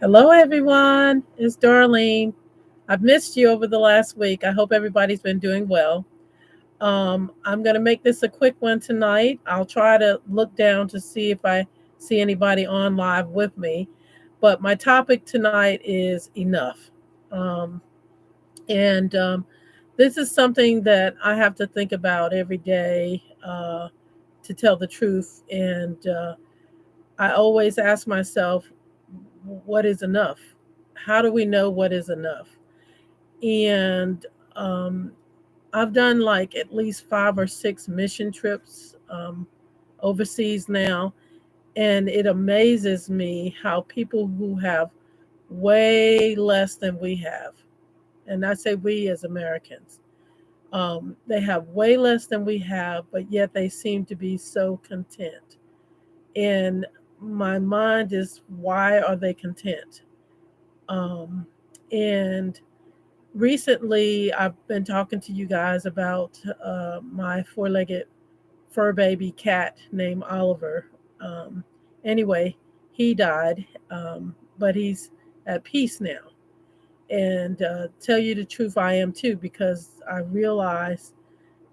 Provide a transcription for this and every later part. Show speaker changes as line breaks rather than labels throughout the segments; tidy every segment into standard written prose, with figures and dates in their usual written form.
Hello, everyone. It's Darlene. I've missed you over the last week. I hope everybody's been doing well. I'm going to make this a quick one tonight. I'll try to look down to see if I see anybody on live with me. But my topic tonight is enough. Um, and this is something that I have to think about every day, to tell the truth. And I always ask myself, what is enough? How do we know what is enough? And um, I've done like at least 5 or 6 mission trips overseas now, and it amazes me how people who have way less than we have, and I say we as Americans, they have way less than we have, but yet they seem to be so content. And my mind is, why are they content? Um, and recently, I've been talking to you guys about my 4-legged fur baby cat named Oliver. Um, anyway, he died, but he's at peace now. And tell you the truth, I am too, because I realized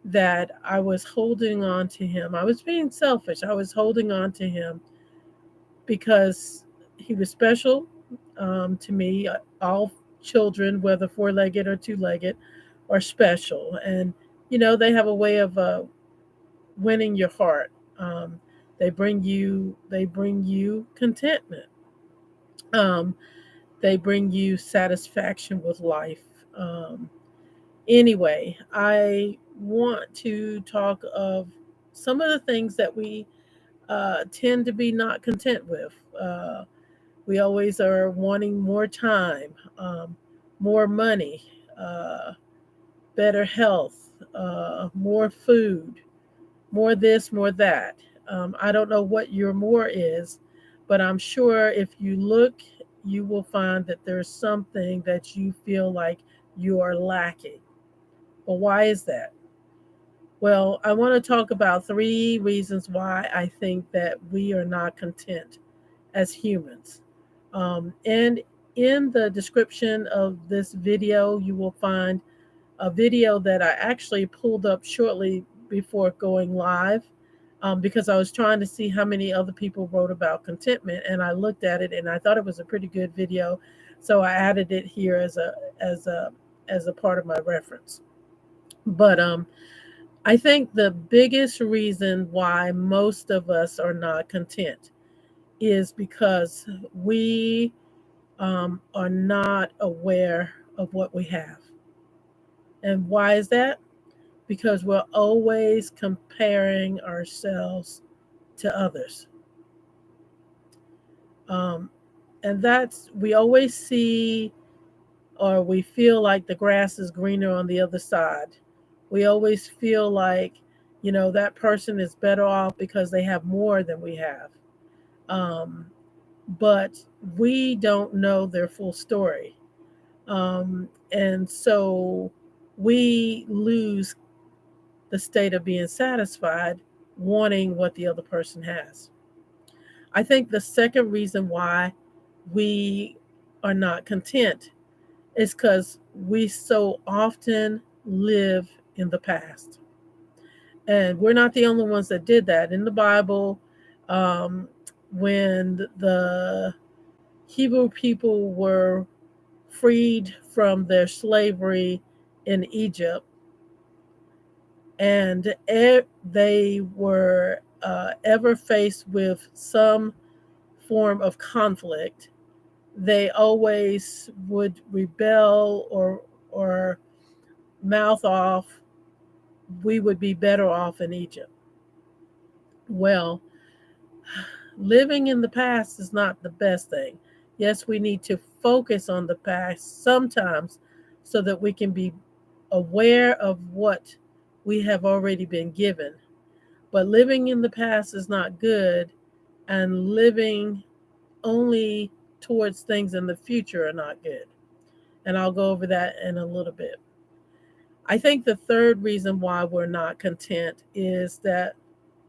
that I was holding on to him. I was being selfish. I was holding on to him because he was special to me. All children, whether 4-legged or 2-legged, are special, and they have a way of winning your heart. Um, they bring you contentment. Um, they bring you satisfaction with life. Um, anyway, I want to talk of some of the things that we tend to be not content with. We always are wanting more time, more money, uh, better health, more food, more this, more that. I don't know what your more is, but I'm sure if you look, you will find that there's something that you feel like you are lacking. Well, why is that? Well, I want to talk about 3 reasons why I think that we are not content as humans. And in the description of this video, you will find a video that I actually pulled up shortly before going live, because I was trying to see how many other people wrote about contentment, and I looked at it and I thought it was a pretty good video, so I added it here as a part of my reference. But I think the biggest reason why most of us are not content is because we are not aware of what we have. And why is that? Because we're always comparing ourselves to others. Um, and we always see, or we feel like the grass is greener on the other side. We always feel like, that person is better off because they have more than we have. Um, but we don't know their full story. And so we lose the state of being satisfied, wanting what the other person has. I think the second reason why we are not content is because we so often live in the past. And we're not the only ones that did that. In the Bible, um, when the Hebrew people were freed from their slavery in Egypt, and they were ever faced with some form of conflict, they always would rebel or mouth off, "We would be better off in Egypt." Well, living in the past is not the best thing. Yes, we need to focus on the past sometimes so that we can be aware of what we have already been given. But living in the past is not good, and living only towards things in the future are not good. And I'll go over that in a little bit. I think the third reason why we're not content is that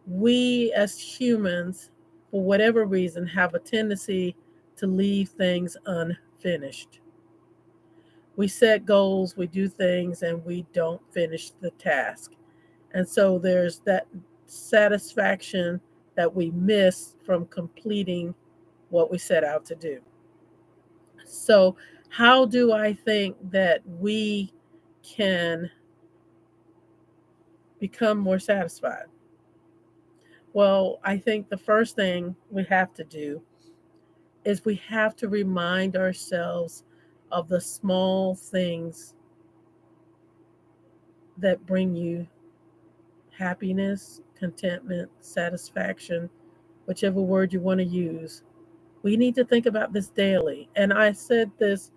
we as humans, for whatever reason, have a tendency to leave things unfinished. We set goals, we do things, and we don't finish the task. And so there's that satisfaction that we miss from completing what we set out to do. So, how do I think that we can become more satisfied? Well, I think the first thing we have to do is we have to remind ourselves of the small things that bring you happiness, contentment, satisfaction, whichever word you want to use. We need to think about this daily. And I said this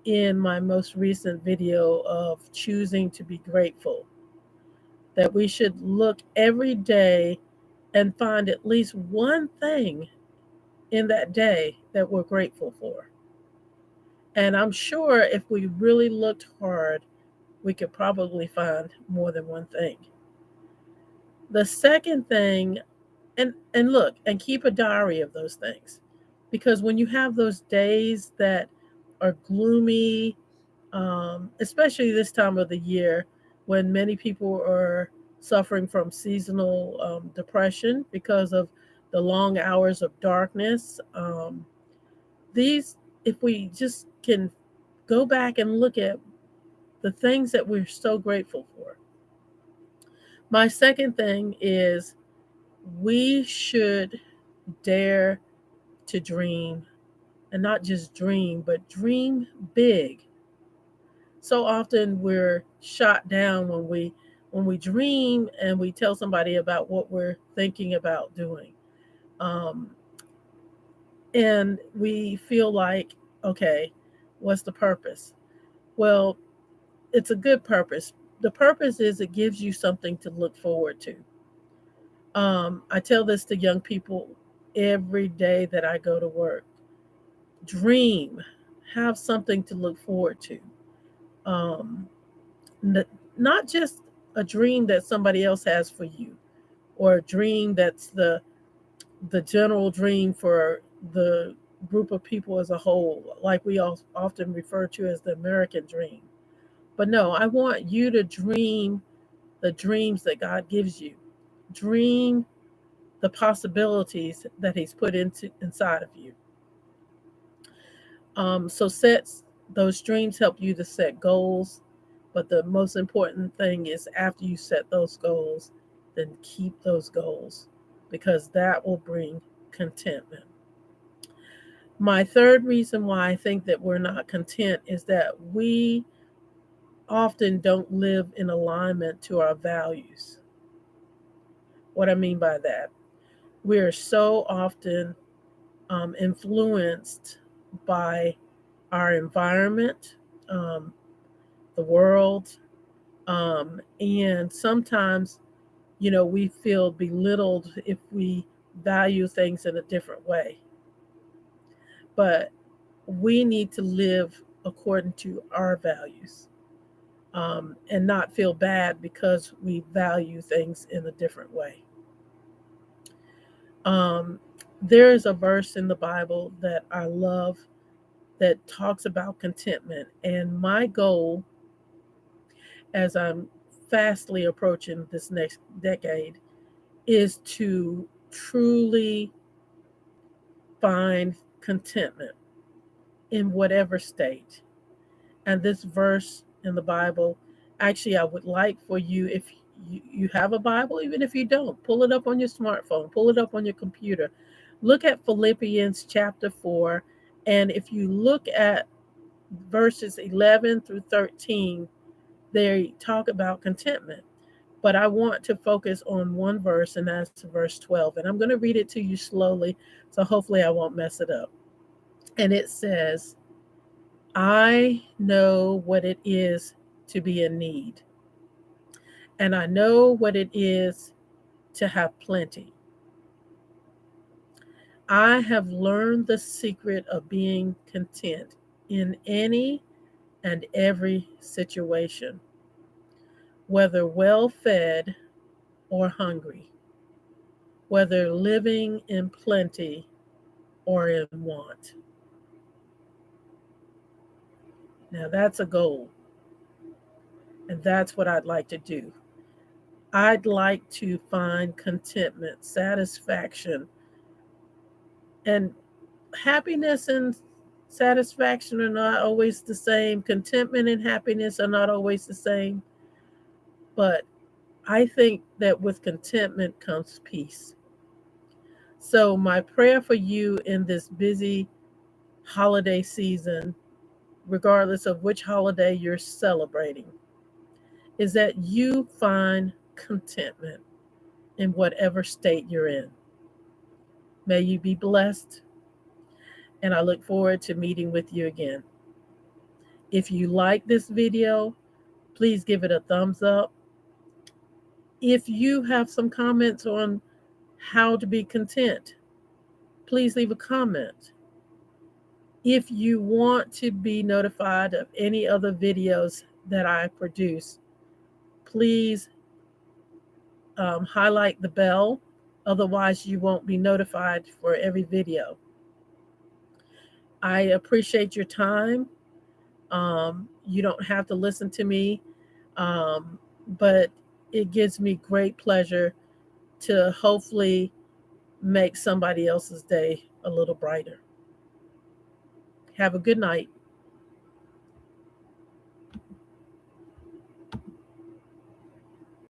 in my most recent video of choosing to be grateful, that we should look every day and find at least one thing in that day that we're grateful for. And I'm sure if we really looked hard, we could probably find more than one thing. The second thing, and look, and keep a diary of those things. Because when you have those days that are gloomy, especially this time of the year when many people are suffering from seasonal depression because of the long hours of darkness, these, if we just can go back and look at the things that we're so grateful for. My second thing is we should dare to dream, and not just dream, but dream big. So often we're shot down when we dream and we tell somebody about what we're thinking about doing. Um, and we feel like, okay, what's the purpose? Well, it's a good purpose. The purpose is it gives you something to look forward to. I tell this to young people every day that I go to work. Dream, have something to look forward to. Um, Not just a dream that somebody else has for you, or a dream that's the general dream for the group of people as a whole, like we all often refer to as the American dream. But no, I want you to dream the dreams that God gives you. Dream the possibilities that He's put into inside of you. So sets those dreams help you to set goals, but the most important thing is after you set those goals, then keep those goals because that will bring contentment. My third reason why I think that we're not content is that we often don't live in alignment to our values. What I mean by that, we're so often influenced by our environment, um, the world, and sometimes, we feel belittled if we value things in a different way. But we need to live according to our values, and not feel bad because we value things in a different way. Um, there is a verse in the Bible that I love that talks about contentment. And my goal, as I'm fastly approaching this next decade, is to truly find contentment in whatever state. And this verse in the Bible, actually, I would like for you, if you have a Bible, even if you don't, pull it up on your smartphone, pull it up on your computer. Look at Philippians chapter 4. And if you look at verses 11 through 13, they talk about contentment. But I want to focus on one verse, and that's verse 12. And I'm going to read it to you slowly, so hopefully I won't mess it up. And it says, I know what it is to be in need, and I know what it is to have plenty. I have learned the secret of being content in any and every situation, whether well fed or hungry, whether living in plenty or in want. Now, that's a goal, and that's what I'd like to do. I'd like to find contentment, satisfaction, and happiness and satisfaction are not always the same. Contentment and happiness are not always the same. But I think that with contentment comes peace. So, my prayer for you in this busy holiday season, regardless of which holiday you're celebrating, is that you find contentment in whatever state you're in. May you be blessed, and I look forward to meeting with you again. If you like this video, please give it a thumbs up. If you have some comments on how to be content, please leave a comment. If you want to be notified of any other videos that I produce, please highlight the bell. Otherwise, you won't be notified for every video. I appreciate your time. You don't have to listen to me, but it gives me great pleasure to hopefully make somebody else's day a little brighter. Have a good night.